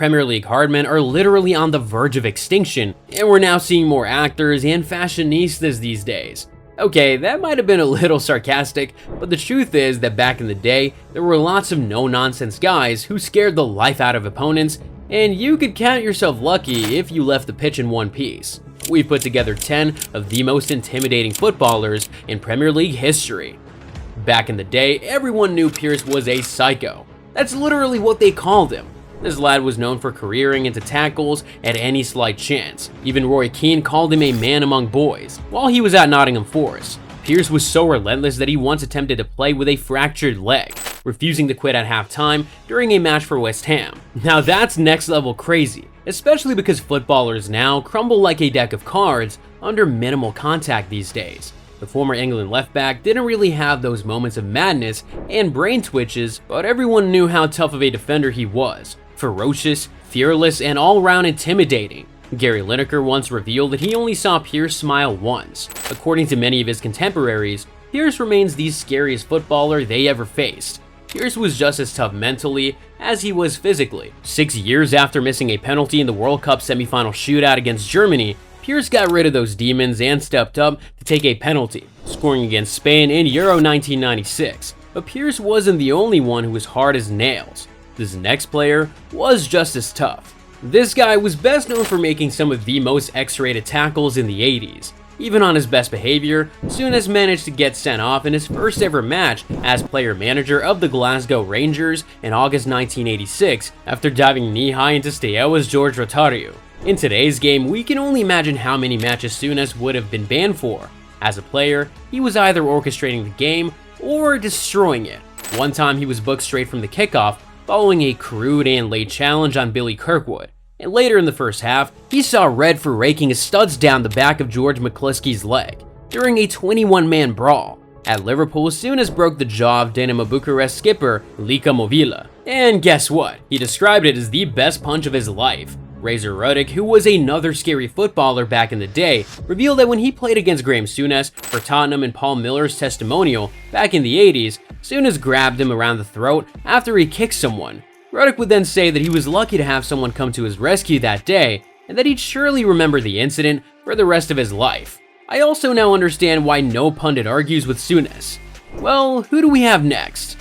Premier League hardmen are literally on the verge of extinction, and we're now seeing more actors and fashionistas these days. Okay, that might have been a little sarcastic, but the truth is that back in the day, there were lots of no-nonsense guys who scared the life out of opponents, and you could count yourself lucky if you left the pitch in one piece. We've put together 10 of the most intimidating footballers in Premier League history. Back in the day, everyone knew Pearce was a psycho. That's literally what they called him. This lad was known for careering into tackles at any slight chance. Even Roy Keane called him a man among boys. While he was at Nottingham Forest, Pearce was so relentless that he once attempted to play with a fractured leg, refusing to quit at halftime during a match for West Ham. Now that's next level crazy, especially because footballers now crumble like a deck of cards under minimal contact these days. The former England left back didn't really have those moments of madness and brain twitches, but everyone knew how tough of a defender he was. Ferocious, fearless, and all-round intimidating. Gary Lineker once revealed that he only saw Pearce smile once. According to many of his contemporaries, Pearce remains the scariest footballer they ever faced. Pearce was just as tough mentally as he was physically. 6 years after missing a penalty in the World Cup semi-final shootout against Germany, Pearce got rid of those demons and stepped up to take a penalty, scoring against Spain in Euro 1996. But Pearce wasn't the only one who was hard as nails. This next player was just as tough. This guy was best known for making some of the most X-rated tackles in the 80s. Even on his best behavior, Souness managed to get sent off in his first ever match as player manager of the Glasgow Rangers in August 1986 after diving knee-high into Steaua George Rotario. In today's game, we can only imagine how many matches Souness would have been banned for. As a player, he was either orchestrating the game or destroying it. One time he was booked straight from the kickoff, following a crude and late challenge on Billy Kirkwood. And later in the first half, he saw red for raking his studs down the back of George McCluskey's leg during a 21-man brawl. At Liverpool, Souness broke the jaw of Dinamo Bucharest skipper Lika Movila. And guess what? He described it as the best punch of his life. Razor Ruddock, who was another scary footballer back in the day, revealed that when he played against Graeme Souness for Tottenham and Paul Miller's testimonial back in the 80s, Souness grabbed him around the throat after he kicked someone. Ruddock would then say that he was lucky to have someone come to his rescue that day, and that he'd surely remember the incident for the rest of his life. I also now understand why no pundit argues with Souness. Well, who do we have next?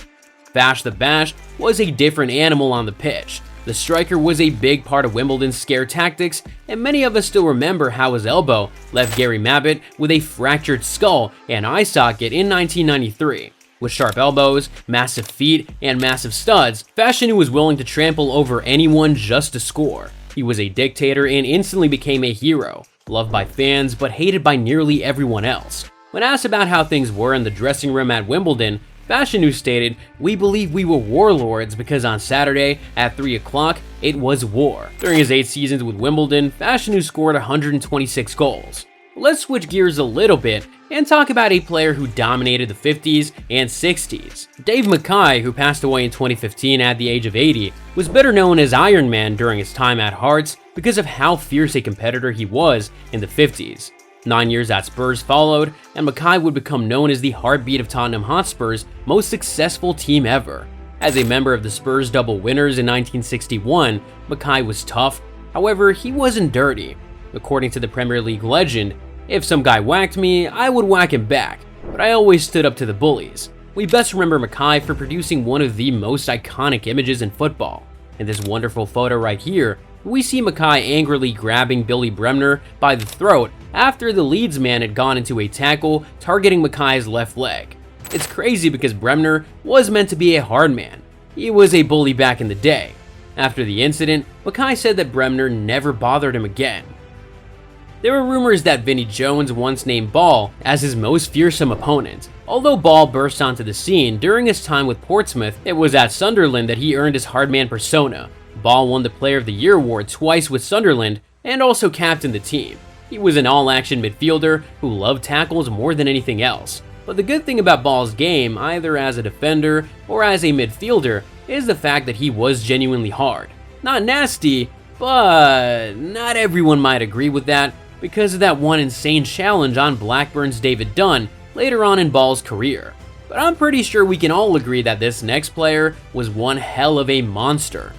Fash the Bash was a different animal on the pitch. The striker was a big part of Wimbledon's scare tactics, and many of us still remember how his elbow left Gary Mabbutt with a fractured skull and eye socket in 1993. With sharp elbows, massive feet, and massive studs, Fashanu was willing to trample over anyone just to score. He was a dictator and instantly became a hero, loved by fans but hated by nearly everyone else. When asked about how things were in the dressing room at Wimbledon, Fashanu stated, "We believe we were warlords because on Saturday at 3 o'clock, it was war." During his 8 seasons with Wimbledon, Fashanu scored 126 goals. Let's switch gears a little bit and talk about a player who dominated the 50s and 60s. Dave Mackay, who passed away in 2015 at the age of 80, was better known as Iron Man during his time at Hearts because of how fierce a competitor he was in the 50s. 9 years at Spurs followed, and Mackay would become known as the heartbeat of Tottenham Hotspur's most successful team ever. As a member of the Spurs double winners in 1961, Mackay was tough, however, he wasn't dirty. According to the Premier League legend, "If some guy whacked me, I would whack him back, but I always stood up to the bullies." We best remember Mackay for producing one of the most iconic images in football. In this wonderful photo right here, we see Mackay angrily grabbing Billy Bremner by the throat after the Leeds man had gone into a tackle targeting Mackay's left leg. It's crazy because Bremner was meant to be a hard man. He was a bully back in the day. After the incident, Mackay said that Bremner never bothered him again. There were rumors that Vinnie Jones once named Ball as his most fearsome opponent. Although Ball burst onto the scene during his time with Portsmouth, it was at Sunderland that he earned his hardman persona. Ball won the Player of the Year award twice with Sunderland and also captained the team. He was an all-action midfielder who loved tackles more than anything else. But the good thing about Ball's game, either as a defender or as a midfielder, is the fact that he was genuinely hard. Not nasty, but not everyone might agree with that because of that one insane challenge on Blackburn's David Dunn later on in Ball's career. But I'm pretty sure we can all agree that this next player was one hell of a monster.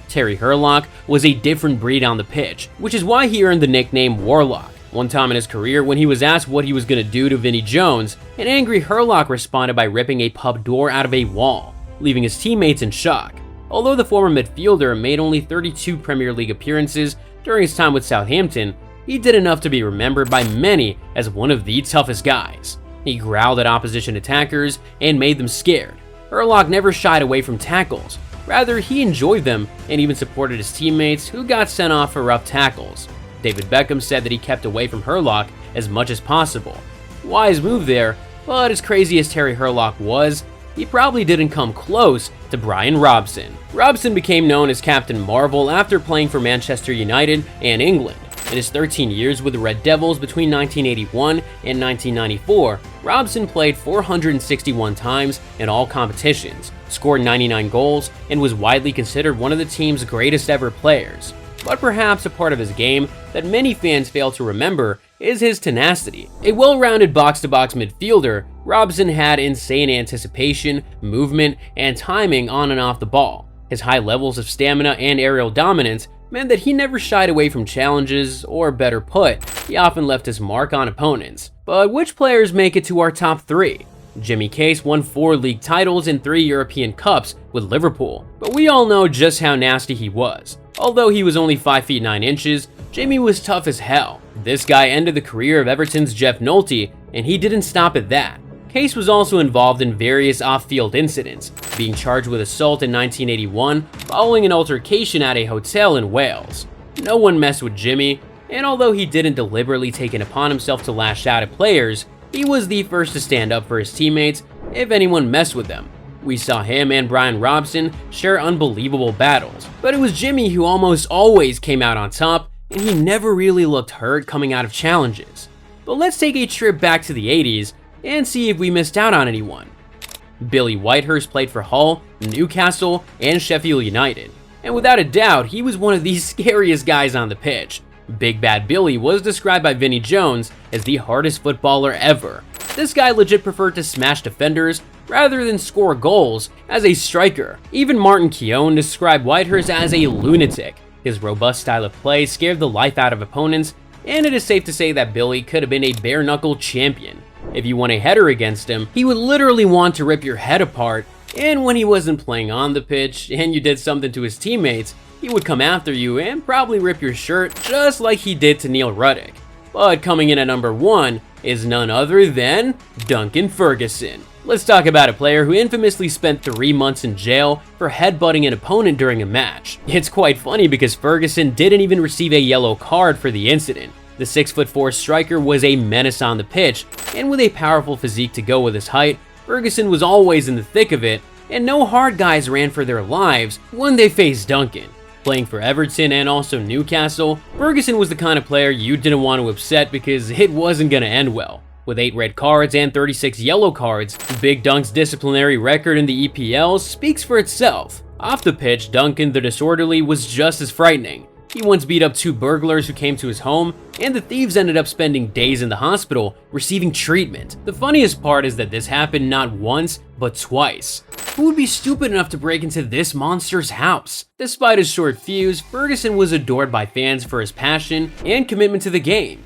Terry Hurlock was a different breed on the pitch, which is why he earned the nickname Warlock. One time in his career, when he was asked what he was going to do to Vinnie Jones, an angry Hurlock responded by ripping a pub door out of a wall, leaving his teammates in shock. Although the former midfielder made only 32 Premier League appearances during his time with Southampton, he did enough to be remembered by many as one of the toughest guys. He growled at opposition attackers and made them scared. Hurlock never shied away from tackles. Rather, he enjoyed them and even supported his teammates who got sent off for rough tackles. David Beckham said that he kept away from Hurlock as much as possible. Wise move there, but as crazy as Terry Hurlock was, he probably didn't come close to Bryan Robson. Robson became known as Captain Marvel after playing for Manchester United and England. In his 13 years with the Red Devils between 1981 and 1994, Robson played 461 times in all competitions, scored 99 goals, and was widely considered one of the team's greatest ever players. But perhaps a part of his game that many fans fail to remember is his tenacity. A well-rounded box-to-box midfielder, Robson had insane anticipation, movement, and timing on and off the ball. His high levels of stamina and aerial dominance meant that he never shied away from challenges, or better put, he often left his mark on opponents. But which players make it to our top 3? Jimmy Case won 4 league titles and 3 European Cups with Liverpool, but we all know just how nasty he was. Although he was only 5 feet 9 inches, Jimmy was tough as hell. This guy ended the career of Everton's Jeff Nolte, and he didn't stop at that. Case was also involved in various off-field incidents, being charged with assault in 1981 following an altercation at a hotel in Wales. No one messed with Jimmy, and although he didn't deliberately take it upon himself to lash out at players, he was the first to stand up for his teammates if anyone messed with them. We saw him and Bryan Robson share unbelievable battles, but it was Jimmy who almost always came out on top, and he never really looked hurt coming out of challenges. But let's take a trip back to the 80s and see if we missed out on anyone. Billy Whitehurst played for Hull, Newcastle, and Sheffield United, and without a doubt, he was one of the scariest guys on the pitch. Big Bad Billy was described by Vinnie Jones as the hardest footballer ever. This guy legit preferred to smash defenders rather than score goals as a striker. Even Martin Keown described Whitehurst as a lunatic. His robust style of play scared the life out of opponents, and it is safe to say that Billy could have been a bare-knuckle champion. If you won a header against him, he would literally want to rip your head apart, and when he wasn't playing on the pitch and you did something to his teammates, he would come after you and probably rip your shirt just like he did to Neil Ruddock. But coming in at number 1 is none other than Duncan Ferguson. Let's talk about a player who infamously spent 3 months in jail for headbutting an opponent during a match. It's quite funny because Ferguson didn't even receive a yellow card for the incident. The 6'4" striker was a menace on the pitch, and with a powerful physique to go with his height, Ferguson was always in the thick of it, and no hard guys ran for their lives when they faced Duncan. Playing for Everton and also Newcastle, Ferguson was the kind of player you didn't want to upset because it wasn't going to end well. With 8 red cards and 36 yellow cards, Big Dunk's disciplinary record in the EPL speaks for itself. Off the pitch, Duncan the Disorderly was just as frightening. He once beat up 2 burglars who came to his home, and the thieves ended up spending days in the hospital receiving treatment. The funniest part is that this happened not once, but twice. Who would be stupid enough to break into this monster's house? Despite his short fuse, Ferguson was adored by fans for his passion and commitment to the game.